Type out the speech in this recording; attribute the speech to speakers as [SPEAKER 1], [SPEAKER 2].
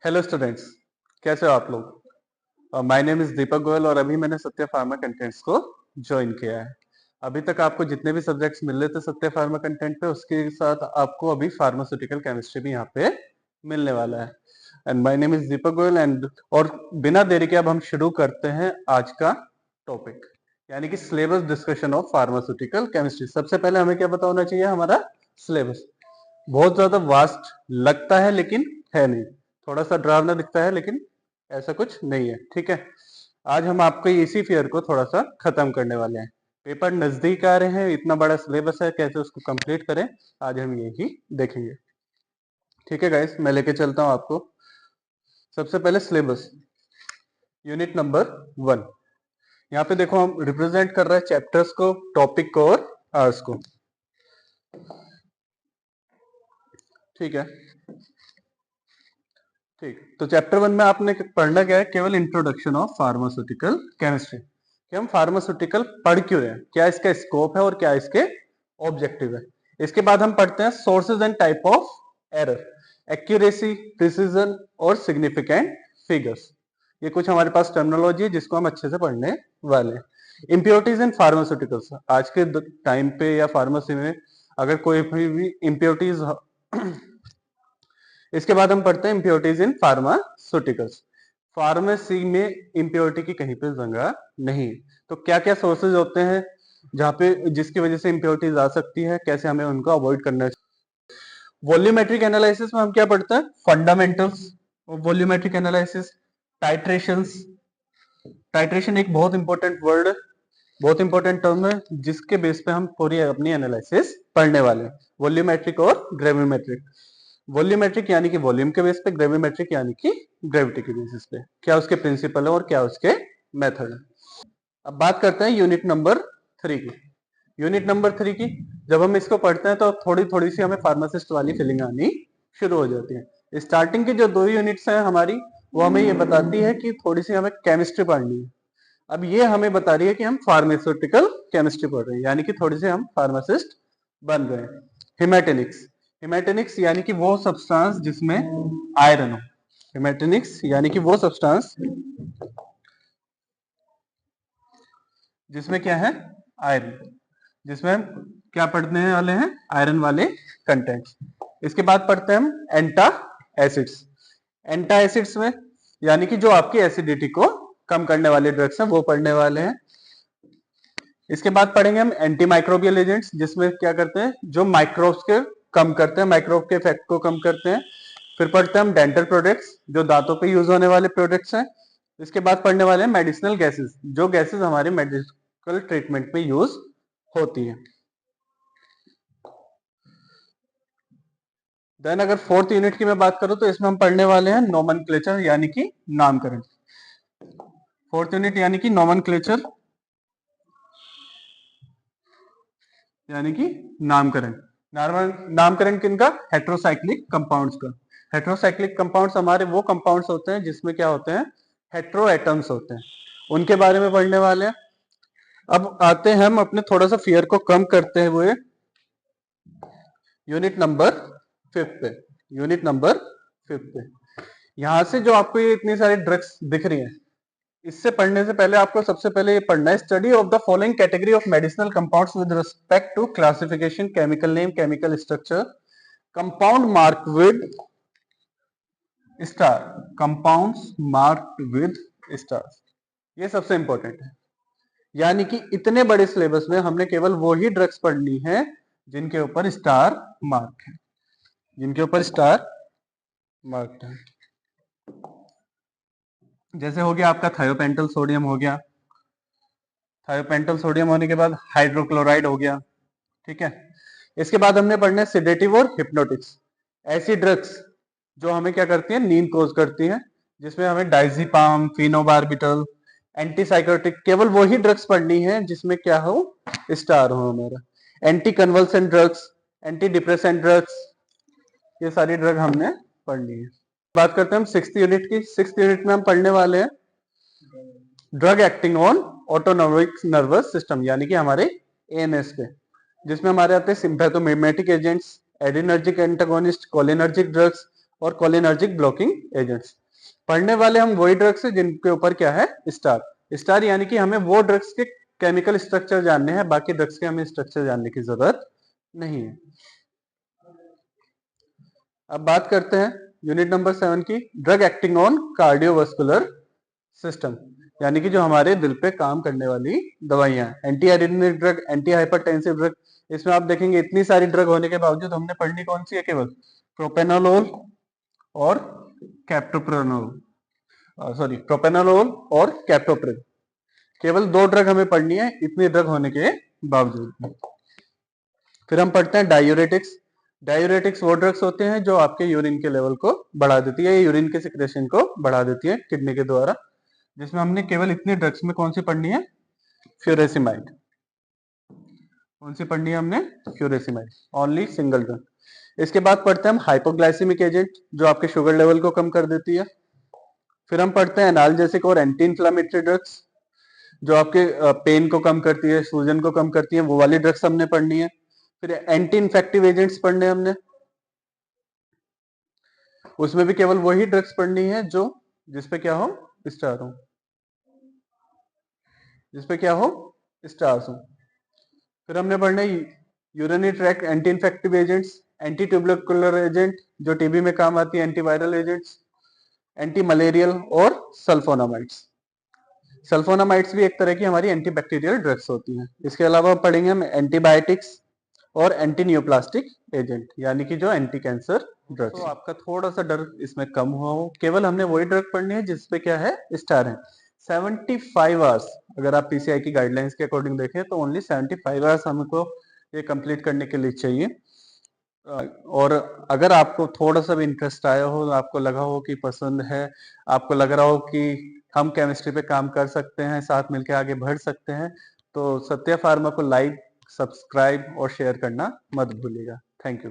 [SPEAKER 1] Hello students, कैसे हो आप लोग। माय नेम इज दीपक गोयल और अभी मैंने सत्य फार्मा कंटेंट्स को ज्वाइन किया है। अभी तक आपको जितने भी सब्जेक्ट्स मिल रहे थे सत्य फार्मा कंटेंट पे, उसके साथ आपको अभी फार्मास्यूटिकल केमिस्ट्री भी यहाँ पे मिलने वाला है। And my name is Deepak Goyal and और बिना देरी के अब हम शुरू करते हैं आज का टॉपिक, यानी कि syllabus discussion of pharmaceutical chemistry. सबसे पहले हमें क्या पता होना चाहिए, हमारा सिलेबस। बहुत ज्यादा वास्ट लगता है लेकिन है नहीं, थोड़ा सा डरावना दिखता है लेकिन ऐसा कुछ नहीं है। ठीक है, आज हम आपको इसी फियर को थोड़ा सा खत्म करने वाले हैं। पेपर नजदीक आ रहे हैं, इतना बड़ा सिलेबस है, कैसे उसको कंप्लीट करें आज हम यही देखेंगे। ठीक है गाइस, मैं लेके चलता हूं आपको। सबसे पहले सिलेबस, यूनिट नंबर 1। यहाँ पे देखो हम रिप्रेजेंट कर रहे हैं चैप्टर्स को, टॉपिक को और आवर्स को। ठीक है, ठीक। तो चैप्टर 1 में आपने पढ़ना क्या है, केवल इंट्रोडक्शन ऑफ फार्मास्यूटिकल केमिस्ट्री, कि हम फार्मास्यूटिकल पढ़ क्यों रहे हैं, क्या इसका स्कोप है और क्या इसके ऑब्जेक्टिव है। इसके बाद हम पढ़ते हैं sources and type of error, accuracy, precision और सिग्निफिकेंट फिगर्स। ये कुछ हमारे पास टर्मिनोलॉजी है जिसको हम अच्छे से पढ़ने वाले हैं। इम्प्योरिटीज इन फार्मास्यूटिकल्स, आज के टाइम पे या फार्मेसी में अगर कोई भी इम्प्योरिटीज इसके बाद हम पढ़ते हैं इम्प्योरिटीज इन फार्मास्यूटिकल्स। फार्मेसी में इम्प्योरिटी की कहीं पे जगह नहीं है। तो क्या क्या सोर्सेज होते हैं जहाँ पे जिसकी वजह से इम्प्योरिटीज आ सकती है, कैसे हमें उनको अवॉइड करना चाहिए। वॉल्यूमेट्रिक एनालिसिस में हम क्या पढ़ते हैं, fundamentals volumetric analysis, titrations. Titration एक बहुत इंपॉर्टेंट वर्ड, बहुत इंपॉर्टेंट टर्म है जिसके बेस पे हम पूरी अपनी एनालिसिस पढ़ने वाले हैं। वॉल्यूमेट्रिक और ग्रेविमेट्रिक। वॉल्यूमेट्रिक यानी कि वॉल्यूम के बेस पे, ग्रेविमेट्रिक यानी कि ग्रेविटी के बेसिस पे, क्या उसके प्रिंसिपल है और क्या उसके मेथड है। अब बात करते हैं यूनिट नंबर 3 की। यूनिट नंबर 3 की जब हम इसको पढ़ते हैं तो थोड़ी थोड़ी सी हमें फार्मासिस्ट वाली फीलिंग आनी शुरू हो जाती है। स्टार्टिंग की जो 2 यूनिट्स हैं हमारी, वो हमें ये बताती है कि थोड़ी सी हमें केमिस्ट्री पढ़नी है। अब ये हमें बता रही है कि हम फार्मास्यूटिकल केमिस्ट्री पढ़ रहे हैं, यानी कि थोड़ी सी हम फार्मासिस्ट बन रहे हैं। हिमेटेनिक्स, हिमेटेनिक्स यानी कि वो सब्सटेंस जिसमें आयरन हो। हिमेटेनिक्स यानी कि वो सब्सटेंस जिसमें क्या है, आयरन, जिसमें हम क्या पढ़ने वाले हैं, आयरन वाले कंटेंट्स। इसके बाद पढ़ते हैं हम एंटा एसिड्स। एंटा एसिड्स में यानी कि जो आपकी एसिडिटी को कम करने वाले ड्रग्स हैं वो पढ़ने वाले हैं। इसके बाद पढ़ेंगे हम एंटी माइक्रोबियल एजेंट्स, जिसमें क्या करते हैं, जो माइक्रोब्स के कम करते हैं, माइक्रोब के इफेक्ट को कम करते हैं। फिर पढ़ते हैं हम डेंटल प्रोडक्ट्स, जो दांतों पे यूज होने वाले प्रोडक्ट्स हैं। इसके बाद पढ़ने वाले हैं मेडिसिनल गैसेस, जो गैसेस हमारे मेडिकल ट्रीटमेंट में यूज होती है। देन अगर 4th यूनिट की मैं बात करूं तो इसमें हम पढ़ने वाले हैं नोमेनक्लेचर यानी कि नामकरण। 4th यूनिट यानी कि नोमेनक्लेचर यानी कि नामकरण। नामकरण किनका, हेट्रोसाइक्लिक कंपाउंड्स का। हेट्रोसाइक्लिक कंपाउंड्स हमारे वो कंपाउंड्स होते हैं जिसमें क्या होते हैं, हेट्रो एटम्स होते हैं, उनके बारे में पढ़ने वाले हैं। अब आते हैं हम अपने थोड़ा सा फियर को कम करते हुए यूनिट नंबर 5 पे। यूनिट नंबर 5 पे यहां से जो आपको ये इतनी सारी ड्रग्स दिख रही हैं, इससे पढ़ने से पहले आपको सबसे पहले ये पढ़ना है, study of the following category of medicinal compounds with respect to classification, chemical name, chemical structure, compound mark with star, compounds marked with stars. ये सबसे इंपॉर्टेंट है, यानी कि इतने बड़े सिलेबस में हमने केवल वो ही ड्रग्स पढ़नी है जिनके ऊपर स्टार मार्क है, जिनके ऊपर स्टार मार्क है। जैसे हो गया आपका थायोपेंटल सोडियम हो गया, थायोपेंटल सोडियम होने के बाद हाइड्रोक्लोराइड हो गया। ठीक है, इसके बाद हमने पढ़ना है सिडेटिव और हिप्नोटिक्स, ऐसी ड्रग्स जो हमें क्या करती है, नींद कोज करती है, जिसमें हमें डाइजिपाम, फिनोबार्बिटल, एंटीसाइकोटिक, केवल वही ड्रग्स पढ़नी है जिसमें क्या हो, स्टार हो हमारा। Anti convulsant drugs, anti depressant drugs, ये सारी ड्रग हमने पढ़नी है। बात करते हैं हम 6th यूनिट की। 6th यूनिट में हम पढ़ने वाले हैं drug acting on autonomic nervous system, यानी कि हमारे एएनएस पे, जिसमें हमारे आते हैं sympathomimetic agents, adrenergic antagonist, cholinergic drugs, और कोलिनर्जिक ब्लॉकिंग एजेंट्स। पढ़ने वाले हम वही ड्रग्स है जिनके ऊपर क्या है स्टार। स्टार यानी कि हमें वो ड्रग्स के केमिकल स्ट्रक्चर जानने हैं, बाकी ड्रग्स के हमें स्ट्रक्चर जानने की जरूरत नहीं है। अब बात करते हैं यूनिट नंबर 7 की, drug acting on cardiovascular system, यानी कि जो हमारे दिल पे काम करने वाली दवाइयां, anti arrhythmic drug, anti hypertensive drug. इसमें आप देखेंगे इतनी सारी ड्रग होने के बावजूद हमने पढ़नी कौन सी है, केवल प्रोपेनोलोल और कैप्टोप्रेनोल, सॉरी प्रोपेनोलोल और कैप्टोप्रिन। केवल 2 ड्रग हमें पढ़नी है इतनी ड्रग होने के बावजूद। फिर हम पढ़ते हैं डायूरेटिक्स। डायूरेटिक्स वो ड्रग्स होते हैं जो आपके यूरिन के लेवल को बढ़ा देती है, यूरिन के सिक्रेशन को बढ़ा देती है किडनी के द्वारा। जिसमें हमने केवल इतनी ड्रग्स में कौन सी पढ़नी है, फ्यूरेसिमाइड। कौन सी पढ़नी है हमने, फ्यूरेसिमाइड, ओनली सिंगल ड्रग। इसके बाद पढ़ते हैं हम हाइपोग्लाइसेमिक एजेंट जो आपके शुगर लेवल को कम कर देती है। फिर हम पढ़ते हैं एनाल्जेसिक और एंटी इंफ्लेमेटरी ड्रग्स जो आपके पेन को कम करती है, सूजन को कम करती है, वो वाली ड्रग्स हमने पढ़नी है। फिर एंटी इन्फेक्टिव एजेंट्स पढ़ने हमने, उसमें भी केवल वही ड्रग्स पढ़नी है जो जिसपे क्या हो, स्टार हो, जिसपे क्या हो, स्टार्स हो। फिर हमने पढ़ना urinary tract anti infective agents, anti tubercular agent जो टीबी में काम आती है, एंटीवायरल एजेंट्स, एंटी मलेरियल और सल्फोनामाइड्स। सल्फोनामाइड्स भी एक तरह की हमारी एंटीबैक्टीरियल ड्रग्स होती हैं। इसके अलावा पढ़ेंगे हम एंटीबायोटिक्स और एंटी न्यूप्लास्टिक एजेंट, यानी कि जो एंटी कैंसर ड्रग्स। तो आपका थोड़ा सा डर इसमें कम हुआ हो, केवल हमने वही ड्रग पढ़नी है जिसपे क्या है, स्टार है। 75 आवर्स, अगर आप पीसीआई की गाइडलाइंस के अकॉर्डिंग देखें तो ओनली 75 आवर्स हमको ये कंप्लीट करने के लिए चाहिए। और अगर आपको थोड़ा सा भी इंटरेस्ट आया हो, आपको लगा हो कि पसंद है, आपको लग रहा हो कि हम केमिस्ट्री पे काम कर सकते हैं, साथ मिलकर आगे बढ़ सकते हैं, तो सत्या फार्मा को लाइक, सब्सक्राइब और शेयर करना मत भूलिएगा। Thank you.